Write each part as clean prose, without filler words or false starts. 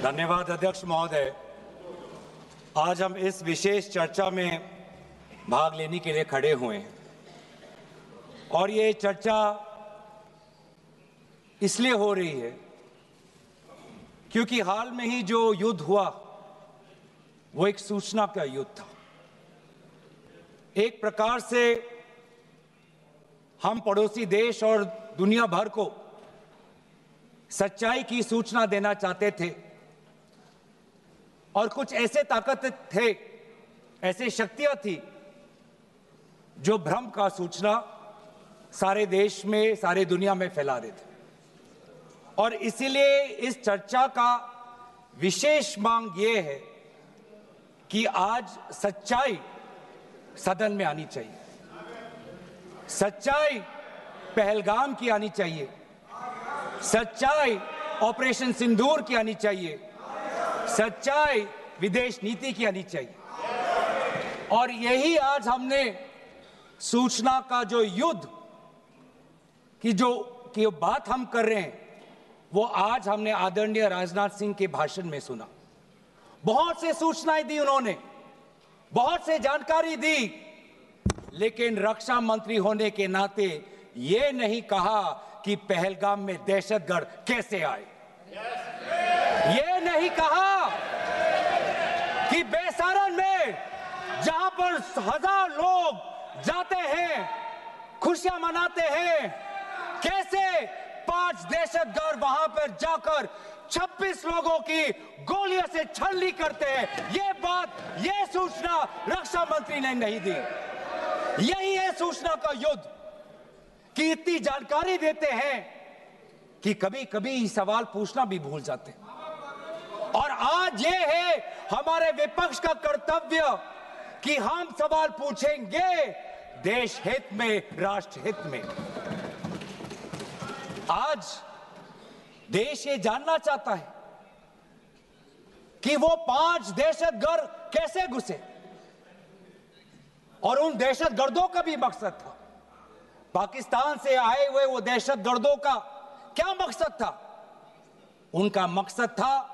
धन्यवाद अध्यक्ष महोदय। आज हम इस विशेष चर्चा में भाग लेने के लिए खड़े हुए हैं और ये चर्चा इसलिए हो रही है क्योंकि हाल में ही जो युद्ध हुआ वो एक सूचना का युद्ध था। एक प्रकार से हम पड़ोसी देश और दुनिया भर को सच्चाई की सूचना देना चाहते थे और कुछ ऐसे ताकत थे, ऐसे शक्तियां थी जो भ्रम का सूचना सारे देश में, सारे दुनिया में फैला रहे थे। और इसीलिए इस चर्चा का विशेष मांग ये है कि आज सच्चाई सदन में आनी चाहिए, सच्चाई पहलगाम की आनी चाहिए, सच्चाई ऑपरेशन सिंदूर की आनी चाहिए, सच्चाई विदेश नीति की आनी चाहिए। और यही आज हमने सूचना का जो युद्ध की बात हम कर रहे हैं वो आज हमने आदरणीय राजनाथ सिंह के भाषण में सुना। बहुत से सूचनाएं दी उन्होंने, बहुत से जानकारी दी, लेकिन रक्षा मंत्री होने के नाते ये नहीं कहा कि पहलगाम में दहशतगर्द कैसे आए, ये नहीं कहा कि बेसारन में जहां पर 1000 लोग जाते हैं, खुशियां मनाते हैं, कैसे 5 दहशतगर्द वहां पर जाकर 26 लोगों की गोलियों से छलनी करते हैं। ये बात, ये सूचना रक्षा मंत्री ने नहीं दी। यही है सूचना का युद्ध कि इतनी जानकारी देते हैं कि कभी कभी सवाल पूछना भी भूल जाते हैं। और आज ये है हमारे विपक्ष का कर्तव्य कि हम सवाल पूछेंगे देश हित में, राष्ट्र हित में। आज देश ये जानना चाहता है कि वो 5 दहशतगर्द कैसे घुसे और उन दहशतगर्दों का भी मकसद था। पाकिस्तान से आए हुए वो दहशतगर्दों का क्या मकसद था? उनका मकसद था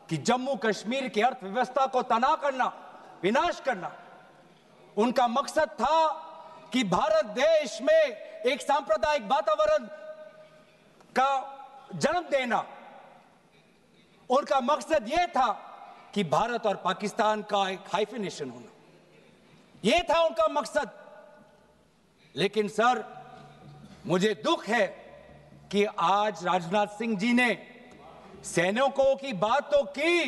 कि जम्मू कश्मीर की अर्थव्यवस्था को तनाव करना, विनाश करना। उनका मकसद था कि भारत देश में एक सांप्रदायिक वातावरण का जन्म देना। उनका मकसद यह था कि भारत और पाकिस्तान का एक हाइफिनेशन होना, यह था उनका मकसद। लेकिन सर, मुझे दुख है कि आज राजनाथ सिंह जी ने सैनिकों की बात तो की,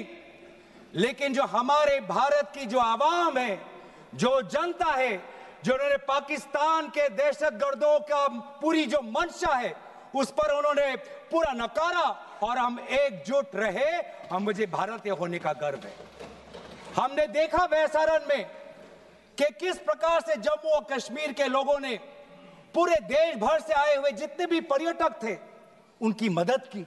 लेकिन जो हमारे भारत की जो आवाम है, जो जनता है, जो उन्होंने पाकिस्तान के दहशतगर्दों का पूरी जो मंशा है उस पर उन्होंने पूरा नकारा। और हम एकजुट रहे, हम मुझे भारतीय होने का गर्व है। हमने देखा बेसारन में कि किस प्रकार से जम्मू और कश्मीर के लोगों ने पूरे देश भर से आए हुए जितने भी पर्यटक थे उनकी मदद की।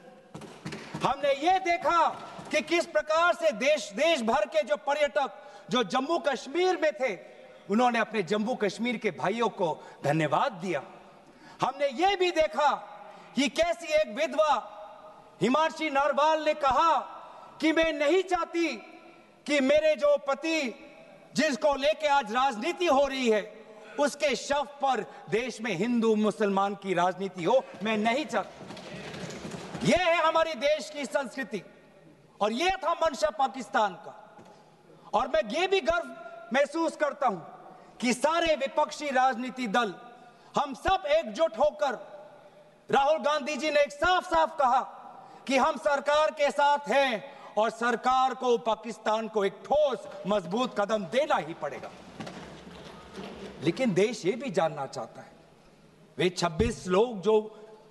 हमने ये देखा कि किस प्रकार से देश भर के जो पर्यटक जो जम्मू कश्मीर में थे उन्होंने अपने जम्मू कश्मीर के भाइयों को धन्यवाद दिया। हमने ये भी देखा कि कैसी एक विधवा हिमांशी नरवाल ने कहा कि मैं नहीं चाहती कि मेरे जो पति जिसको लेके आज राजनीति हो रही है उसके शव पर देश में हिंदू मुसलमान की राजनीति हो, मैं नहीं चाहती। यह है हमारी देश की संस्कृति और यह था मंशा पाकिस्तान का। और मैं ये भी गर्व महसूस करता हूं कि सारे विपक्षी राजनीति दल, हम सब एकजुट होकर, राहुल गांधी जी ने एक साफ साफ कहा कि हम सरकार के साथ हैं और सरकार को पाकिस्तान को एक ठोस मजबूत कदम देना ही पड़ेगा। लेकिन देश ये भी जानना चाहता है, वे 26 लोग जो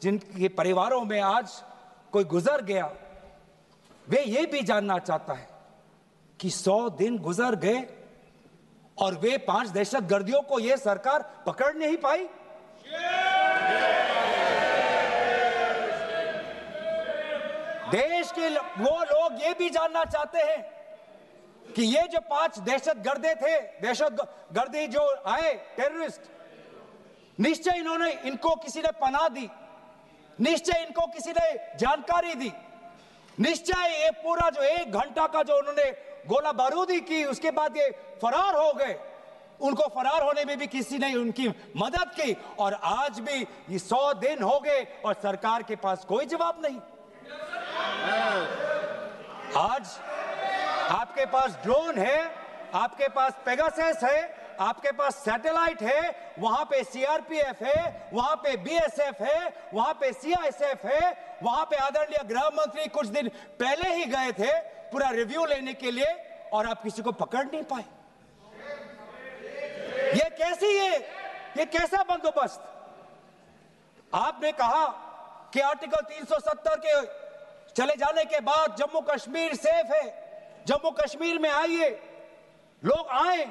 जिनके परिवारों में आज कोई गुजर गया, वे ये भी जानना चाहता है कि 100 दिन गुजर गए और वे 5 दहशतगर्दियों को ये सरकार पकड़ नहीं पाई। देश के वो लोग ये भी जानना चाहते हैं कि ये जो 5 दहशतगर्दे थे, दहशतगर्दी जो आए टेररिस्ट, निश्चय इनको किसी ने पनाह दी, निश्चय इनको किसी ने जानकारी दी, निश्चय ये पूरा जो 1 घंटा का जो उन्होंने गोला बारूदी की, उसके बाद ये फरार हो गए। उनको फरार होने में भी किसी ने उनकी मदद की, और आज भी ये 100 दिन हो गए और सरकार के पास कोई जवाब नहीं। आज आपके पास ड्रोन है, आपके पास पेगासस है, आपके पास सैटेलाइट है, वहां पे सीआरपीएफ है, वहां पे बीएसएफ है, वहां पे सीआईएसएफ है, वहां पे आदरणीय गृह मंत्री कुछ दिन पहले ही गए थे पूरा रिव्यू लेने के लिए, और आप किसी को पकड़ नहीं पाए। ये कैसा बंदोबस्त? आपने कहा कि आर्टिकल 370 के चले जाने के बाद जम्मू कश्मीर सेफ है, जम्मू कश्मीर में आइए। लोग आए,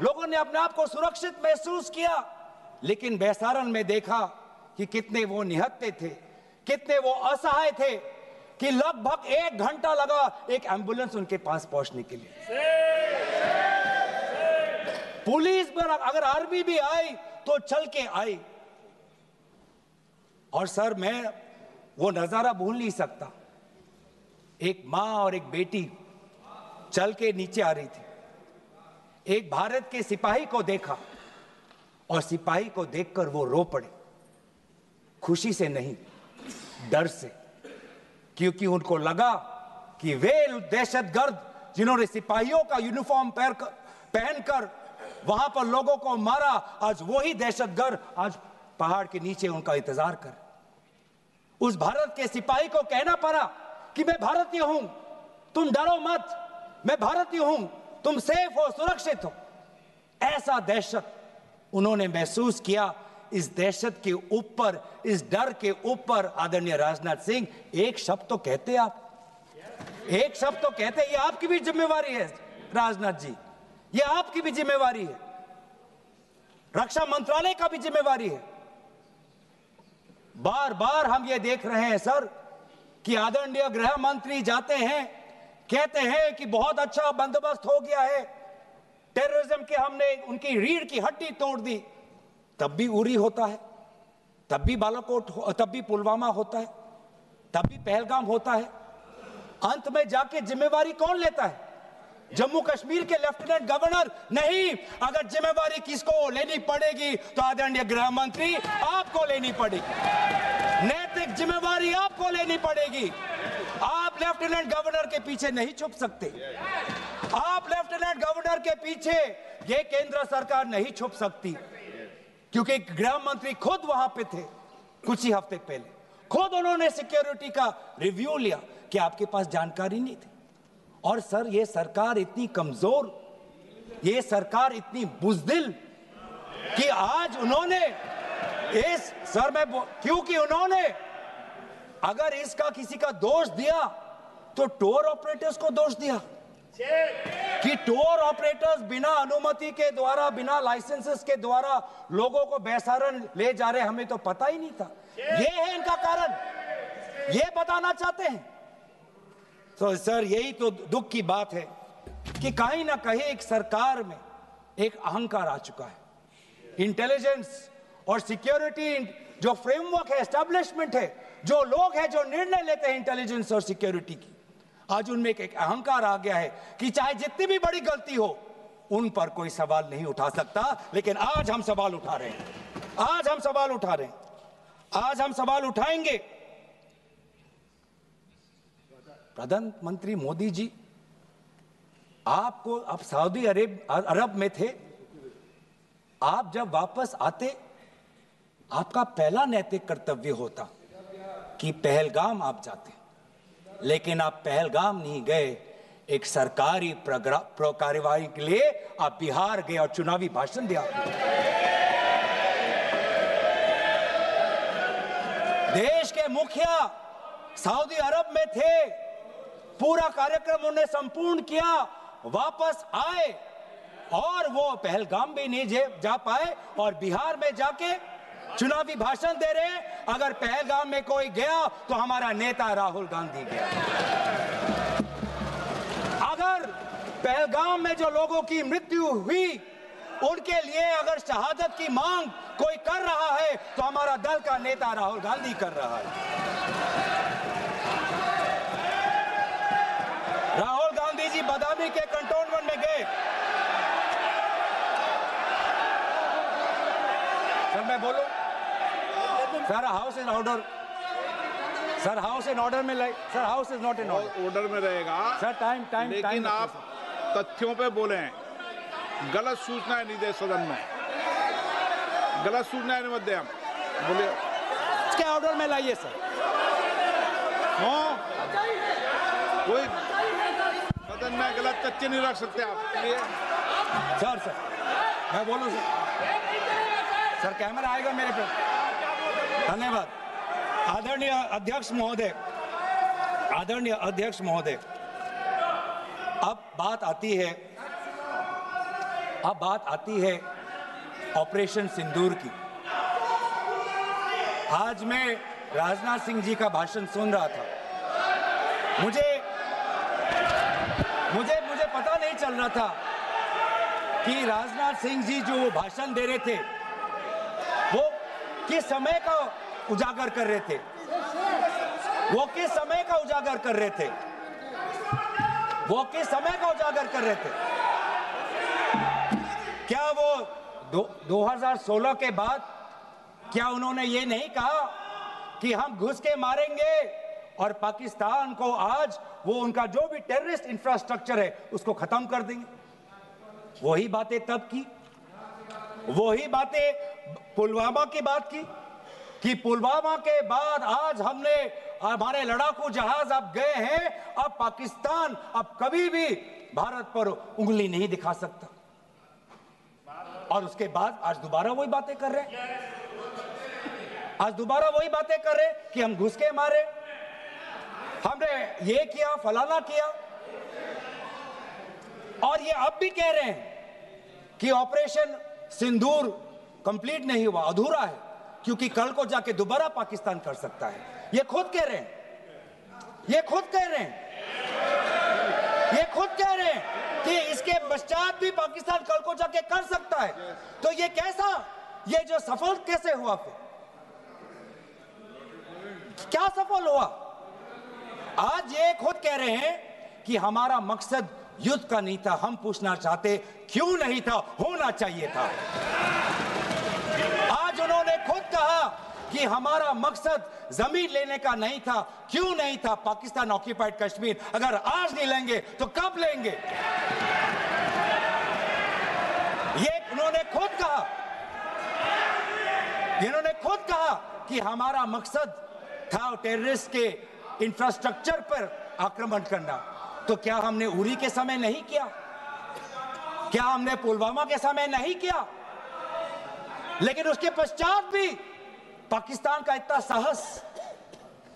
लोगों ने अपने आप को सुरक्षित महसूस किया, लेकिन बेसारन में देखा कि कितने वो निहत्थे थे, कितने वो असहाय थे, कि लगभग 1 घंटा लगा एक एम्बुलेंस उनके पास पहुंचने के लिए। पुलिस पर अगर आर्मी भी आई तो चल के आई। और सर, मैं वो नजारा भूल नहीं सकता। एक मां और एक बेटी चल के नीचे आ रही थी। एक भारत के सिपाही को देखा और सिपाही को देखकर वो रो पड़े, खुशी से नहीं, डर से, क्योंकि उनको लगा कि वे दहशतगर्द जिन्होंने सिपाहियों का यूनिफॉर्म पहनकर वहां पर लोगों को मारा, आज वही दहशतगर्द आज पहाड़ के नीचे उनका इंतजार कर। उस भारत के सिपाही को कहना पड़ा कि मैं भारतीय हूं, तुम डरो मत, मैं भारतीय हूं, तुम सेफ हो, सुरक्षित हो। ऐसा दहशत उन्होंने महसूस किया। इस दहशत के ऊपर, इस डर के ऊपर आदरणीय राजनाथ सिंह एक शब्द तो कहते, आप एक शब्द तो कहते। ये आपकी भी जिम्मेवारी है राजनाथ जी, ये आपकी भी जिम्मेवारी है, रक्षा मंत्रालय का भी जिम्मेवारी है। बार बार हम ये देख रहे हैं सर कि आदरणीय गृह मंत्री जाते हैं, कहते हैं कि बहुत अच्छा बंदोबस्त हो गया है, टेररिज्म के हमने उनकी रीढ़ की हड्डी तोड़ दी। तब भी उरी होता है, तब भी बालाकोट, तब भी पुलवामा होता है, तब भी पहलगाम होता है। अंत में जाके जिम्मेवारी कौन लेता है? जम्मू कश्मीर के लेफ्टिनेंट गवर्नर नहीं। अगर जिम्मेवारी किसको लेनी पड़ेगी तो आदरणीय गृह मंत्री आपको लेनी पड़ेगी, नैतिक जिम्मेवारी आपको लेनी पड़ेगी। आप लेफ्टिनेंट गवर्नर के पीछे नहीं छुप सकते, आप लेफ्टिनेंट गवर्नर के पीछे ये केंद्र सरकार नहीं छुप सकती, क्योंकि गृह मंत्री खुद वहां पे थे कुछ ही हफ्ते पहले, खुद उन्होंने सिक्योरिटी का रिव्यू लिया कि आपके पास जानकारी नहीं थी। और सर, ये सरकार इतनी कमजोर, ये सरकार इतनी बुज़दिल कि आज उन्होंने क्योंकि उन्होंने अगर इसका किसी का दोष दिया तो टूर ऑपरेटर्स को दोष दिया कि टूर ऑपरेटर्स बिना अनुमति के द्वारा, बिना लाइसेंसेस के द्वारा लोगों को बेसारन ले जा रहे, हमें तो पता ही नहीं था। ये है इनका कारण, ये बताना चाहते हैं। तो सर, यही तो दुख की बात है कि कहीं ना कहीं एक सरकार में एक अहंकार आ चुका है। इंटेलिजेंस और सिक्योरिटी जो फ्रेमवर्क है, एस्टैब्लिशमेंट है, जो लोग हैं जो निर्णय लेते हैं इंटेलिजेंस और सिक्योरिटी की, आज उनमें एक अहंकार आ गया है कि चाहे जितनी भी बड़ी गलती हो उन पर कोई सवाल नहीं उठा सकता। लेकिन आज हम सवाल उठा रहे हैं, आज हम सवाल उठा रहे हैं, आज हम सवाल उठाएंगे। प्रधानमंत्री मोदी जी, आपको अब सऊदी अरब में थे, आप जब वापस आते आपका पहला नैतिक कर्तव्य होता कि पहलगाम आप जाते, लेकिन आप पहलगाम नहीं गए। एक सरकारी कार्यवाही के लिए आप बिहार गए और चुनावी भाषण दिया। देश के मुखिया सऊदी अरब में थे, पूरा कार्यक्रम उन्होंने संपूर्ण किया, वापस आए और वो पहलगाम भी नहीं जा पाए और बिहार में जाके चुनावी भाषण दे रहे। अगर पहलगाम में कोई गया तो हमारा नेता राहुल गांधी गया। अगर पहलगाम में जो लोगों की मृत्यु हुई उनके लिए अगर शहादत की मांग कोई कर रहा है तो हमारा दल का नेता राहुल गांधी कर रहा है। आर्मी के कंटोनमेंट में गए। सर मैं बोलूं? Sir house in order. Sir house in order में like. Sir house is not in order में रहेगा सर। टाइम लेकिन आप तथ्यों पे बोलें, गलत सूचनाएं नहीं दे सदन में, गलत सूचनाएं नहीं मत दे। हम बोलिए इसके ऑर्डर में लाइए सर। कोई सदन में गलत तथ्य नहीं रख सकते आप। सर मैं बोलूं सर कैमरा आएगा मेरे पे। धन्यवाद। आदरणीय अध्यक्ष महोदय, अब बात आती है ऑपरेशन सिंदूर की। आज मैं राजनाथ सिंह जी का भाषण सुन रहा था। मुझे पता नहीं चल रहा था कि राजनाथ सिंह जी जो भाषण दे रहे थे वो किस समय का उजागर कर रहे थे। क्या वो 2016 के बाद क्या उन्होंने ये नहीं कहा कि हम घुस के मारेंगे और पाकिस्तान को आज वो उनका जो भी टेररिस्ट इंफ्रास्ट्रक्चर है उसको खत्म कर देंगे? वही बातें तब की, वही बातें पुलवामा की बात की कि पुलवामा के बाद आज हमारे लड़ाकू जहाज अब गए हैं, अब पाकिस्तान अब कभी भी भारत पर उंगली नहीं दिखा सकता। और उसके बाद आज दोबारा वही बातें कर रहे हैं। कि हम घुस के मारे, हमने ये किया, फलाना किया। और ये अब भी कह रहे हैं कि ऑपरेशन सिंदूर कंप्लीट नहीं हुआ, अधूरा है, क्योंकि कल को जाके दोबारा पाकिस्तान कर सकता है। ये खुद कह रहे हैं कि इसके पश्चात भी पाकिस्तान कल को जाके कर सकता है। तो ये कैसा, ये जो सफल कैसे हुआ? फिर क्या सफल हुआ? आज ये खुद कह रहे हैं कि हमारा मकसद युद्ध का नहीं था। हम पूछना चाहते क्यों नहीं था, होना चाहिए था। आज उन्होंने खुद कहा कि हमारा मकसद जमीन लेने का नहीं था। क्यों नहीं था? पाकिस्तान ऑक्यूपाइड कश्मीर अगर आज नहीं लेंगे तो कब लेंगे? ये उन्होंने खुद कहा कि हमारा मकसद था टेररिस्ट के इंफ्रास्ट्रक्चर पर आक्रमण करना। तो क्या हमने उरी के समय नहीं किया? क्या हमने पुलवामा के समय नहीं किया? लेकिन उसके पश्चात भी पाकिस्तान का इतना साहस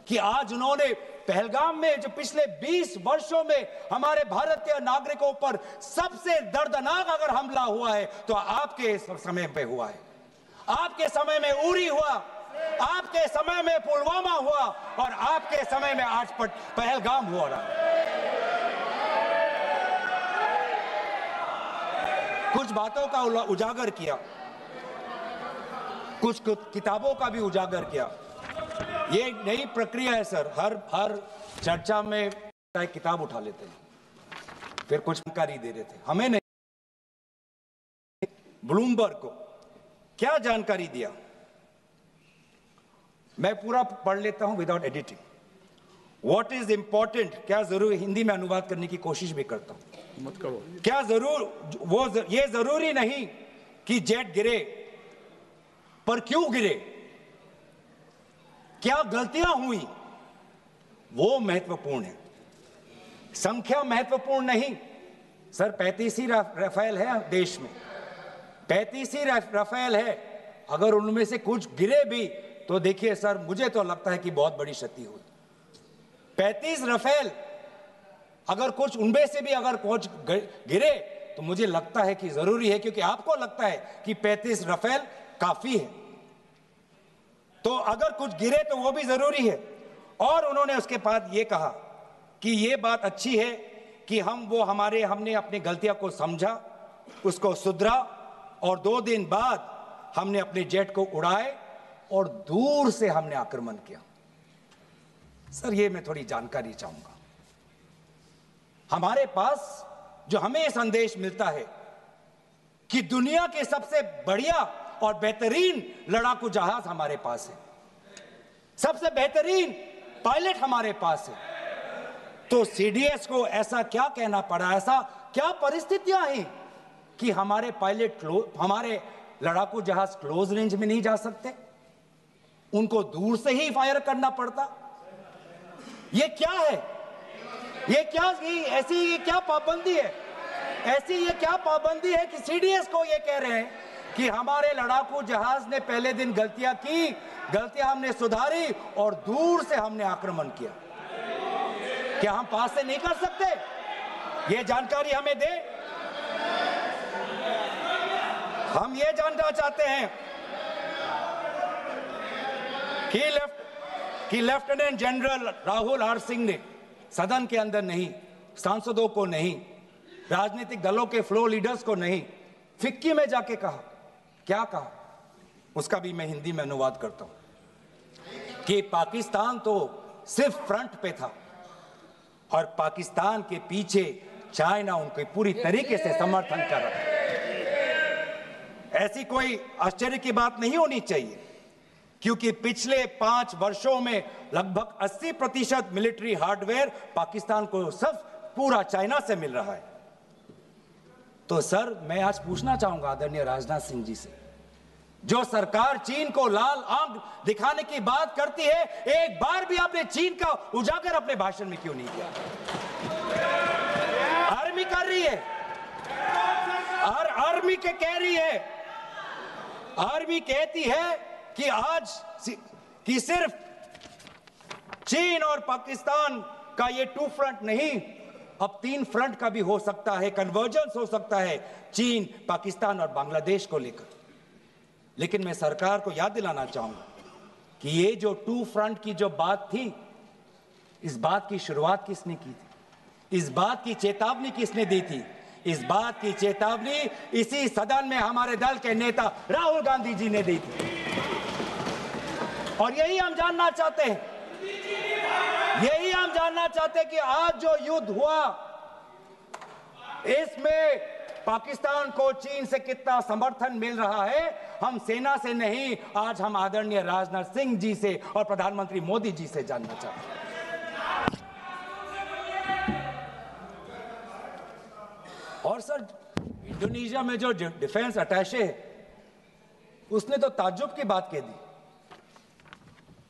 कि आज उन्होंने पहलगाम में जो पिछले 20 वर्षों में हमारे भारतीय नागरिकों पर सबसे दर्दनाक अगर हमला हुआ है तो आपके समय पे हुआ है। आपके समय में उरी हुआ, आपके समय में पुलवामा हुआ और आपके समय में आज पहलगाम हो रहा है। कुछ बातों का उजागर किया, कुछ किताबों का भी उजागर किया। ये नई प्रक्रिया है सर। हर चर्चा में एक किताब उठा लेते हैं, फिर कुछ जानकारी दे देते हैं। हमें नहीं, ब्लूमबर्ग को क्या जानकारी दिया, मैं पूरा पढ़ लेता हूं without editing. What is important, क्या जरूरी, हिंदी में अनुवाद करने की कोशिश भी करता हूं। मत करो। क्या ये जरूरी नहीं कि जेट गिरे, पर क्यों गिरे, क्या गलतियां हुई, वो महत्वपूर्ण है। संख्या महत्वपूर्ण नहीं सर। 35 ही राफेल है देश में, 35 ही राफेल है। अगर उनमें से कुछ गिरे भी तो देखिए सर, मुझे तो लगता है कि बहुत बड़ी क्षति हुई। 35 राफेल, अगर कुछ उनमें से भी अगर कुछ गिरे तो मुझे लगता है कि जरूरी है, क्योंकि आपको लगता है कि 35 राफेल काफी है, तो अगर कुछ गिरे तो वो भी जरूरी है। और उन्होंने उसके बाद ये कहा कि ये बात अच्छी है कि हमने अपनी गलतियों को समझा, उसको सुधरा, और 2 दिन बाद हमने अपने जेट को उड़ाए और दूर से हमने आक्रमण किया। सर ये मैं थोड़ी जानकारी चाहूंगा। हमारे पास जो हमें यह संदेश मिलता है कि दुनिया के सबसे बढ़िया और बेहतरीन लड़ाकू जहाज हमारे पास है, सबसे बेहतरीन पायलट हमारे पास है, तो सीडीएस को ऐसा क्या कहना पड़ा, ऐसा क्या परिस्थितियां हैं कि हमारे पायलट हमारे लड़ाकू जहाज क्लोज रेंज में नहीं जा सकते, उनको दूर से ही फायर करना पड़ता। ये क्या है? ये क्या पाबंदी है? ऐसी ये क्या पाबंदी है कि सीडीएस को ये कह रहे हैं कि हमारे लड़ाकू जहाज ने पहले दिन गलतियां हमने सुधारी और दूर से हमने आक्रमण किया। क्या हम पास से नहीं कर सकते? ये जानकारी हमें दे। हम ये जानना चाहते हैं कि लेफ्टिनेंट जनरल राहुल आर सिंह ने सदन के अंदर नहीं, सांसदों को नहीं, राजनीतिक दलों के फ्लोर लीडर्स को नहीं, फिक्की में जाके कहा। क्या कहा? उसका भी मैं हिंदी में अनुवाद करता हूं कि पाकिस्तान तो सिर्फ फ्रंट पे था और पाकिस्तान के पीछे चाइना उनके पूरी तरीके से समर्थन कर रहा है। ऐसी कोई आश्चर्य की बात नहीं होनी चाहिए, क्योंकि पिछले 5 वर्षों में लगभग 80% मिलिट्री हार्डवेयर पाकिस्तान को सब पूरा चाइना से मिल रहा है। तो सर, मैं आज पूछना चाहूंगा आदरणीय राजनाथ सिंह जी से, जो सरकार चीन को लाल आंख दिखाने की बात करती है, एक बार भी आपने चीन का उजागर अपने भाषण में क्यों नहीं किया? आर्मी कर रही है, और आर्मी के कह रही है, आर्मी कहती है कि सिर्फ चीन और पाकिस्तान का ये 2 फ्रंट नहीं, अब 3 फ्रंट का भी हो सकता है, कन्वर्जेंस हो सकता है चीन, पाकिस्तान और बांग्लादेश को लेकर। लेकिन मैं सरकार को याद दिलाना चाहूंगा कि ये जो 2 फ्रंट की जो बात थी, इस बात की शुरुआत किसने की थी? इस बात की चेतावनी किसने दी थी? इस बात की चेतावनी इसी सदन में हमारे दल के नेता राहुल गांधी जी ने दी थी। और यही हम जानना चाहते हैं, कि आज जो युद्ध हुआ, इसमें पाकिस्तान को चीन से कितना समर्थन मिल रहा है। हम सेना से नहीं, आज हम आदरणीय राजनाथ सिंह जी से और प्रधानमंत्री मोदी जी से जानना चाहते हैं। और सर, इंडोनेशिया में जो डिफेंस अटैचे है, उसने तो ताज्जुब की बात कह दी।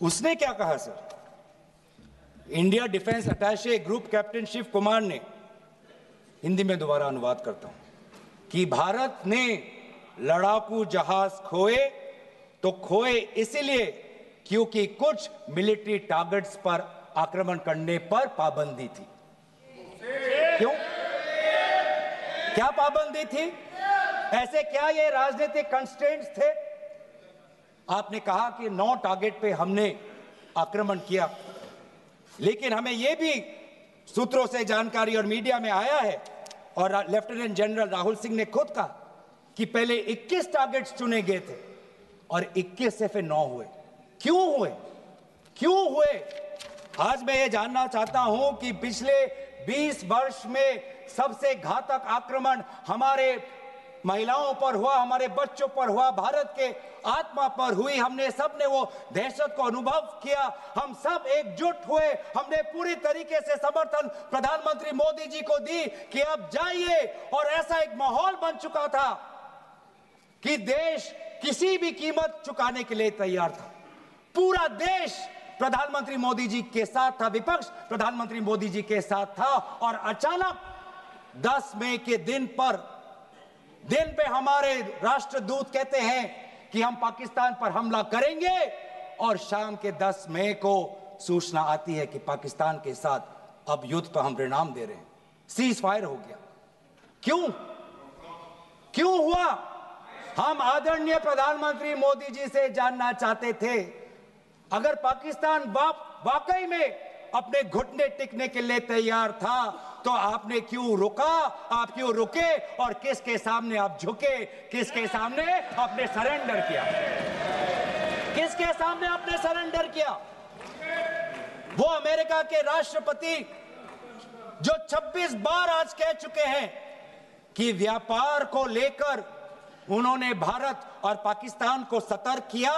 उसने क्या कहा sir? India defence attache group captain Shiv Kumar ने, हिंदी में दोबारा अनुवाद करता हूं, कि भारत ने लड़ाकू जहाज खोए तो खोए इसलिए क्योंकि कुछ मिलिट्री टारगेट्स पर आक्रमण करने पर पाबंदी थी। क्यों? क्या पाबंदी थी? ऐसे क्या ये राजनीतिक कंस्ट्रेंट्स थे? आपने कहा कि 9 टारगेट पे हमने आक्रमण किया, लेकिन हमें यह भी सूत्रों से जानकारी और मीडिया में आया है, और लेफ्टिनेंट जनरल राहुल सिंह ने खुद कहा कि पहले 21 टारगेट्स चुने गए थे और 21 से फिर 9 हुए। क्यों हुए? आज मैं ये जानना चाहता हूं कि पिछले 20 वर्ष में सबसे घातक आक्रमण हमारे महिलाओं पर हुआ, हमारे बच्चों पर हुआ, भारत के आत्मा पर हुई। हमने सब ने वो दहशत को अनुभव किया, हम सब एकजुट हुए, हमने पूरी तरीके से समर्थन प्रधानमंत्री मोदी जी को दी कि अब जाइए। और ऐसा एक माहौल बन चुका था कि देश किसी भी कीमत चुकाने के लिए तैयार था। पूरा देश प्रधानमंत्री मोदी जी के साथ था, विपक्ष प्रधानमंत्री मोदी जी के साथ था। और अचानक 10 मई के दिन पे हमारे राष्ट्रदूत कहते हैं कि हम पाकिस्तान पर हमला करेंगे, और शाम के 10 मई को सूचना आती है कि पाकिस्तान के साथ अब युद्ध पर हम परिणाम दे रहे हैं, सीज फायर हो गया। क्यों हुआ? हम आदरणीय प्रधानमंत्री मोदी जी से जानना चाहते थे, अगर पाकिस्तान वाकई में अपने घुटने टिकने के लिए तैयार था तो आपने क्यों रुका? आप क्यों रुके? और किसके सामने आप झुके? किसके सामने आपने सरेंडर किया? किसके सामने आपने सरेंडर किया? वो अमेरिका के राष्ट्रपति जो 26 बार आज कह चुके हैं कि व्यापार को लेकर उन्होंने भारत और पाकिस्तान को सतर्क किया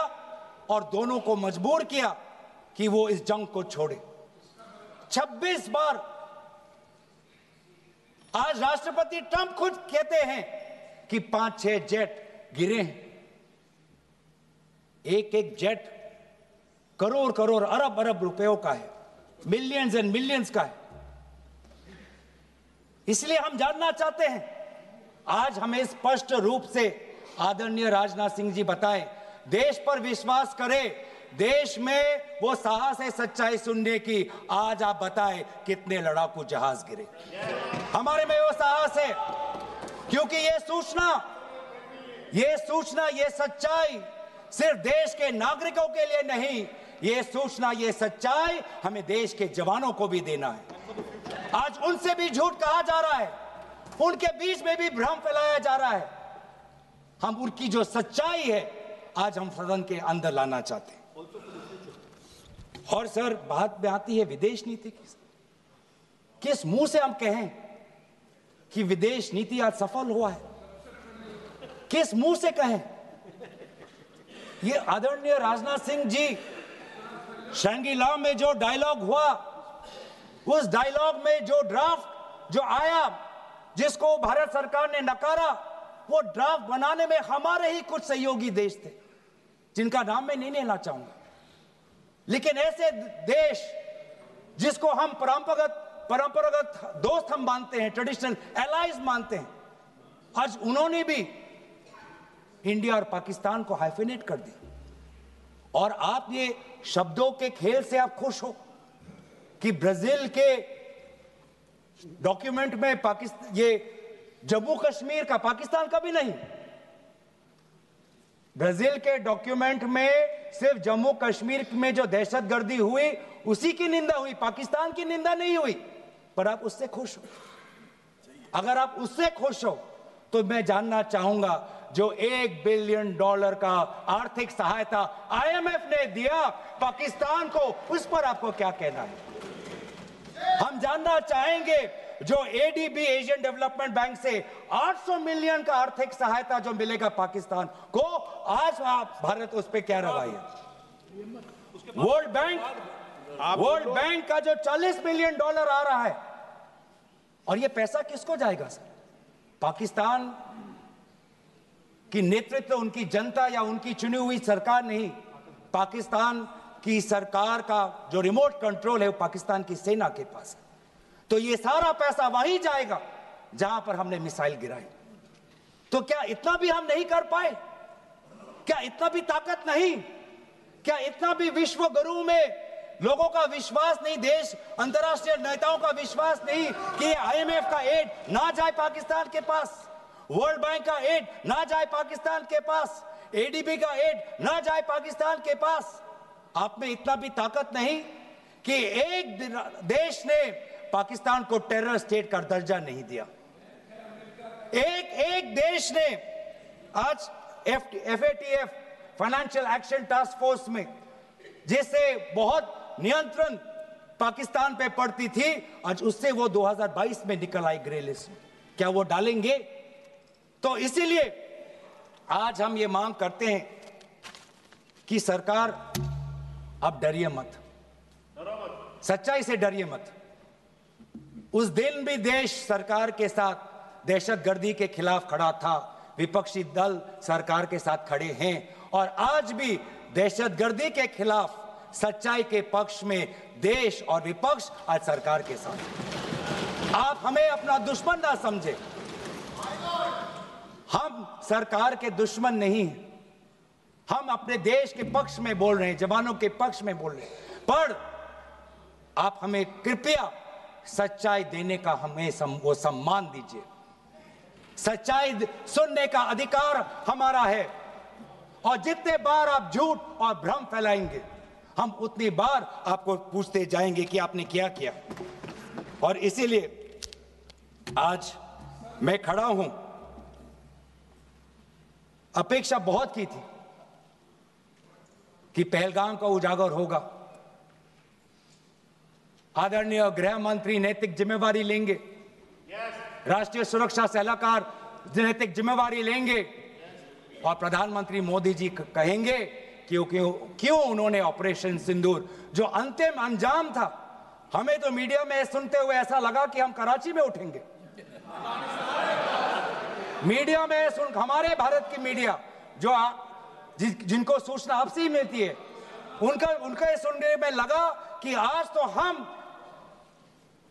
और दोनों को मजबूर किया कि वो इस जंग को छोड़े। 26 बार आज राष्ट्रपति ट्रंप खुद कहते हैं कि 5-6 जेट गिरे हैं। एक एक जेट करोड़ करोड़ अरब अरब रुपयों का है, मिलियंस एंड मिलियंस का है। इसलिए हम जानना चाहते हैं, आज हमें स्पष्ट रूप से आदरणीय राजनाथ सिंह जी बताएं, देश पर विश्वास करें, देश में वो साहस है सच्चाई सुनने की। आज आप बताएं कितने लड़ाकू जहाज गिरे। हमारे में वो साहस है क्योंकि ये सूचना, ये सच्चाई सिर्फ देश के नागरिकों के लिए नहीं, ये सूचना, ये सच्चाई हमें देश के जवानों को भी देना है। आज उनसे भी झूठ कहा जा रहा है, उनके बीच में भी भ्रम फैलाया जा रहा है। हम उनकी जो सच्चाई है आज हम सदन के अंदर लाना चाहते हैं। और सर, बात में आती है विदेश नीति की। किस मुंह से हम कहें कि विदेश नीति आज सफल हुआ है? किस मुंह से कहें? ये आदरणीय राजनाथ सिंह जी, शंगीला में जो डायलॉग हुआ, उस डायलॉग में जो ड्राफ्ट जो आया, जिसको भारत सरकार ने नकारा, वो ड्राफ्ट बनाने में हमारे ही कुछ सहयोगी देश थे, जिनका नाम मैं नहीं लेना चाहूंगा। लेकिन ऐसे देश जिसको हम परंपरागत दोस्त हम मानते हैं, ट्रेडिशनल एलाइज मानते हैं, आज उन्होंने भी इंडिया और पाकिस्तान को हाइफिनेट कर दिया। और आप ये शब्दों के खेल से आप खुश हो कि ब्राजील के डॉक्यूमेंट में पाकिस्तान, ये जम्मू कश्मीर का पाकिस्तान का भी नहीं, ब्राजील के डॉक्यूमेंट में सिर्फ जम्मू कश्मीर में जो दहशतगर्दी हुई उसी की निंदा हुई, पाकिस्तान की निंदा नहीं हुई। पर आप उससे खुश हो? अगर आप उससे खुश हो तो मैं जानना चाहूंगा, जो $1 बिलियन का आर्थिक सहायता IMF ने दिया पाकिस्तान को, उस पर आपको क्या कहना है? हम जानना चाहेंगे, जो ADB एशियन डेवलपमेंट बैंक से 800 मिलियन का आर्थिक सहायता जो मिलेगा पाकिस्तान को, आज भारत उस पर क्या रवाई है? वर्ल्ड बैंक का जो $40 मिलियन आ रहा है, और ये पैसा किसको जाएगा सर? पाकिस्तान की नेतृत्व उनकी जनता या उनकी चुनी हुई सरकार नहीं, पाकिस्तान की सरकार का जो रिमोट कंट्रोल है वो पाकिस्तान की सेना के पास है। तो ये सारा पैसा वहीं जाएगा जहां पर हमने मिसाइल गिराई। तो क्या इतना भी हम नहीं कर पाए? क्या इतना भी ताकत नहीं? क्या इतना भी विश्व गुरु में लोगों का विश्वास नहीं, देश अंतर्राष्ट्रीय नेताओं का विश्वास नहीं कि IMF का एड ना जाए पाकिस्तान के पास, वर्ल्ड बैंक का एड ना जाए पाकिस्तान के पास, ADB का एड ना जाए पाकिस्तान के पास? आप में इतना भी ताकत नहीं कि एक देश ने पाकिस्तान को टेरर स्टेट का दर्जा नहीं दिया। एक देश ने आज FATF financial action task force में, जिससे बहुत नियंत्रण पाकिस्तान पे पड़ती थी, आज उससे वो 2022 में निकल आई ग्रे लिस्ट। क्या वो डालेंगे? तो इसीलिए आज हम ये मांग करते हैं कि सरकार अब डरिए मत, सच्चाई से डरिए मत। उस दिन भी देश सरकार के साथ दहशतगर्दी के खिलाफ खड़ा था, विपक्षी दल सरकार के साथ खड़े हैं, और आज भी दहशतगर्दी के खिलाफ सच्चाई के पक्ष में देश और विपक्ष आज सरकार के साथ। आप हमें अपना दुश्मन ना समझे, हम सरकार के दुश्मन नहीं हैं, हम अपने देश के पक्ष में बोल रहे हैं, जवानों के पक्ष में बोल रहे हैं। पर आप हमें कृपया सच्चाई देने का हमें वो सम्मान दीजिए। सच्चाई सुनने का अधिकार हमारा है, और जितने बार आप झूठ और भ्रम फैलाएंगे, हम उतनी बार आपको पूछते जाएंगे कि आपने क्या किया। और इसीलिए आज मैं खड़ा हूं। अपेक्षा बहुत की थी कि पहलगाम का उजागर होगा, आदरणीय गृह मंत्री नैतिक जिम्मेवारी लेंगे, राष्ट्रीय सुरक्षा सलाहकार नैतिक जिम्मेवारी लेंगे और प्रधानमंत्री मोदी जी कहेंगे क्यों उन्होंने ऑपरेशन सिंदूर जो अंतिम अंजाम था, हमें तो मीडिया में सुनते हुए ऐसा लगा कि हम कराची में उठेंगे। मीडिया में हमारे भारत की मीडिया जो जिनको सूचना आपसे ही मिलती है, उनका सुनने में लगा कि आज तो हम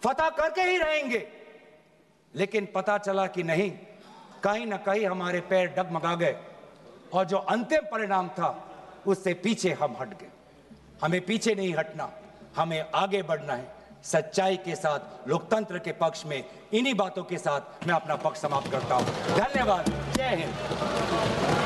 फतह करके ही रहेंगे, लेकिन पता चला कि नहीं, कहीं ना कहीं हमारे पैर डगमगा गए और जो अंतिम परिणाम था उससे पीछे हम हट गए। हमें पीछे नहीं हटना, हमें आगे बढ़ना है सच्चाई के साथ, लोकतंत्र के पक्ष में। इन्हीं बातों के साथ मैं अपना पक्ष समाप्त करता हूं। धन्यवाद। जय हिंद।